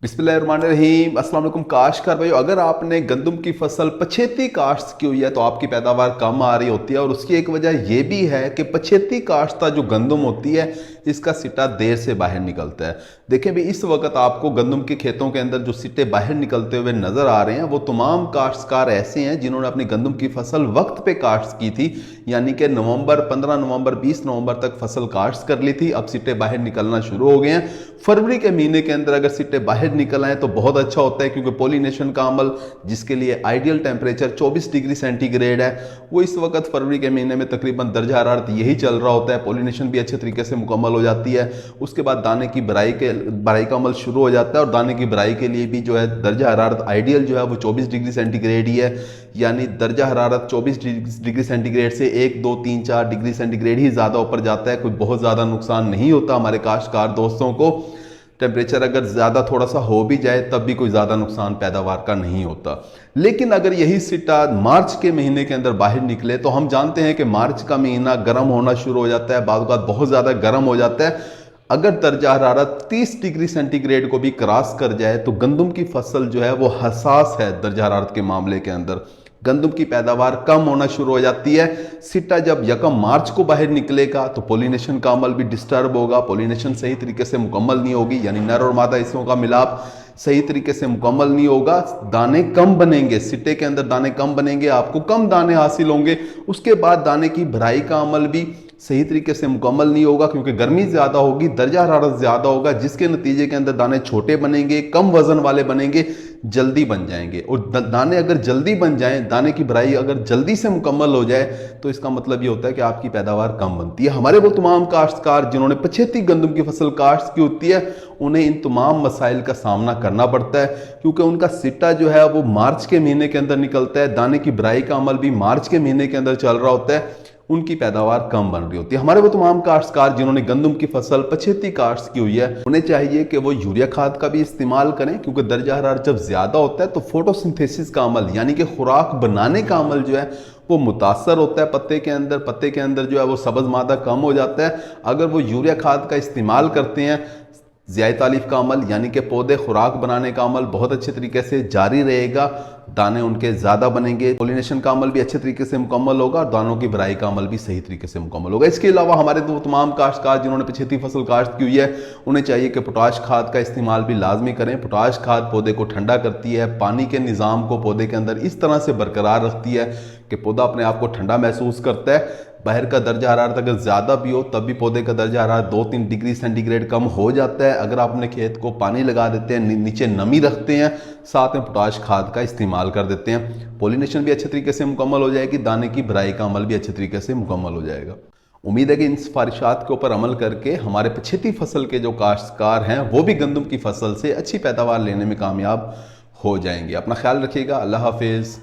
बिस्मिल्लाहिर्रहमानिर्रहीम। अस्सलाम वालेकुम काश्तकार भाइयों, अगर आपने गंदम की फसल पछेती काश्त की हुई है तो आपकी पैदावार कम आ रही होती है। और उसकी एक वजह यह भी है कि पछेती काश्ता जो गंदम होती है इसका सिट्टा देर से बाहर निकलता है। देखें भी, इस वक्त आपको गंदम के खेतों के अंदर जो सिट्टे बाहर निकलते हुए नजर आ रहे हैं वो तमाम काश्तकार ऐसे हैं जिन्होंने अपनी गंदम की फसल वक्त पे काश्त की थी, यानी कि नवंबर 15 नवंबर 20 नवंबर तक फसल काश्त कर ली थी। अब सिट्टे बाहर निकलना शुरू हो गए हैं। फरवरी के महीने के अंदर अगर सिट्टे बाहर निकल आए तो बहुत अच्छा होता है, क्योंकि पॉलिनेशन का अमल जिसके लिए आइडियल टेम्परेचर 24 डिग्री सेंटीग्रेड है, वो इस वक्त फरवरी के महीने में तकरीबन दर्जा हरारत यही चल रहा होता है। पॉलिनेशन भी अच्छे तरीके से मुकम्मल हो जाती है। उसके बाद दाने की भराई का अमल शुरू हो जाता है, और दाने की भराई के लिए भी जो है दर्जा हरारत आइडियल जो है वो 24 डिग्री सेंटीग्रेड ही है। यानी दर्जा हरारत 24 डिग्री सेंटीग्रेड से 1 2 3 4 डिग्री सेंटीग्रेड ही ज़्यादा ऊपर जाता है। कोई बहुत ज़्यादा नुकसान नहीं होता हमारे काश्तकार दोस्तों को। टेम्परेचर अगर ज़्यादा थोड़ा सा हो भी जाए तब भी कोई ज़्यादा नुकसान पैदावार का नहीं होता। लेकिन अगर यही सिट्टा मार्च के महीने के अंदर बाहर निकले तो हम जानते हैं कि मार्च का महीना गर्म होना शुरू हो जाता है, बाद बहुत ज़्यादा गर्म हो जाता है। अगर दर्जा हरारत 30 डिग्री सेंटीग्रेड को भी क्रॉस कर जाए तो गंदम की फसल जो है वो हसास है दर्जा हरारत के मामले के अंदर। गंदम की पैदावार कम होना शुरू हो जाती है। सिट्टा जब 1 मार्च को बाहर निकलेगा तो पॉलिनेशन का अमल भी डिस्टर्ब होगा। पॉलिनेशन सही तरीके से मुकम्मल नहीं होगी, यानी नर और मादा हिस्सों का मिलाप सही तरीके से मुकम्मल नहीं होगा। दाने कम बनेंगे, सिट्टे के अंदर दाने कम बनेंगे, आपको कम दाने हासिल होंगे। उसके बाद दाने की भराई का अमल भी सही तरीके से मुकम्मल नहीं होगा, क्योंकि गर्मी ज़्यादा होगी, दर्जा हरारत ज़्यादा होगा, जिसके नतीजे के अंदर दाने छोटे बनेंगे, कम वजन वाले बनेंगे, जल्दी बन जाएंगे। और दाने अगर जल्दी बन जाएं, दाने की भराई अगर जल्दी से मुकम्मल हो जाए तो इसका मतलब ये होता है कि आपकी पैदावार कम बनती है। हमारे वो तमाम काश्तकार जिन्होंने पछेती गंदम की फसल काश्त की होती है उन्हें इन तमाम मसाइल का सामना करना पड़ता है, क्योंकि उनका सिट्टा जो है वो मार्च के महीने के अंदर निकलता है। दाने की भराई का अमल भी मार्च के महीने के अंदर चल रहा होता है। उनकी पैदावार कम बन रही होती है। हमारे वो तमाम काश्तकार जिन्होंने गंदम की फसल पछेती काश्त की हुई है उन्हें चाहिए कि वो यूरिया खाद का भी इस्तेमाल करें, क्योंकि दर्जा हरारत जब ज्यादा होता है तो फोटोसिंथेसिस का अमल यानी कि खुराक बनाने का अमल जो है वो मुतासर होता है पत्ते के अंदर जो है वो सब्ज मादा कम हो जाता है। अगर वो यूरिया खाद का इस्तेमाल करते हैं, ज़ियाई तालीफ का अमल यानी कि पौधे खुराक बनाने का अमल बहुत अच्छे तरीके से जारी रहेगा, दाने उनके ज़्यादा बनेंगे, पॉलिनेशन का अमल भी अच्छे तरीके से मुकम्मल होगा, और दानों की भराई का अमल भी सही तरीके से मुकम्मल होगा। इसके अलावा हमारे दो तमाम काश्तकार जिन्होंने पछेती फसल काश्त की हुई है उन्हें चाहिए कि पोटाश खाद का इस्तेमाल भी लाजमी करें। पोटाश खाद पौधे को ठंडा करती है, पानी के निज़ाम को पौधे के अंदर इस तरह से बरकरार रखती है कि पौधा अपने आप को ठंडा महसूस करता है। बाहर का दर्जा हरारत अगर ज़्यादा भी हो तब भी पौधे का दर्जा हरारत 2-3 डिग्री सेंटीग्रेड कम हो जाता है। अगर आप अपने खेत को पानी लगा देते हैं, नीचे नमी रखते हैं, साथ में पोटाश खाद का इस्तेमाल कर देते हैं, पॉलिनेशन भी अच्छे तरीके से मुकम्मल हो जाएगी, दाने की भराई का अमल भी अच्छे तरीके से मुकम्मल हो जाएगा। उम्मीद है कि इन सिफारिशात के ऊपर अमल करके हमारे पछेती फसल के जो काश्तकार हैं वो भी गंदम की फसल से अच्छी पैदावार लेने में कामयाब हो जाएंगे। अपना ख्याल रखिएगा। अल्लाह हाफिज़।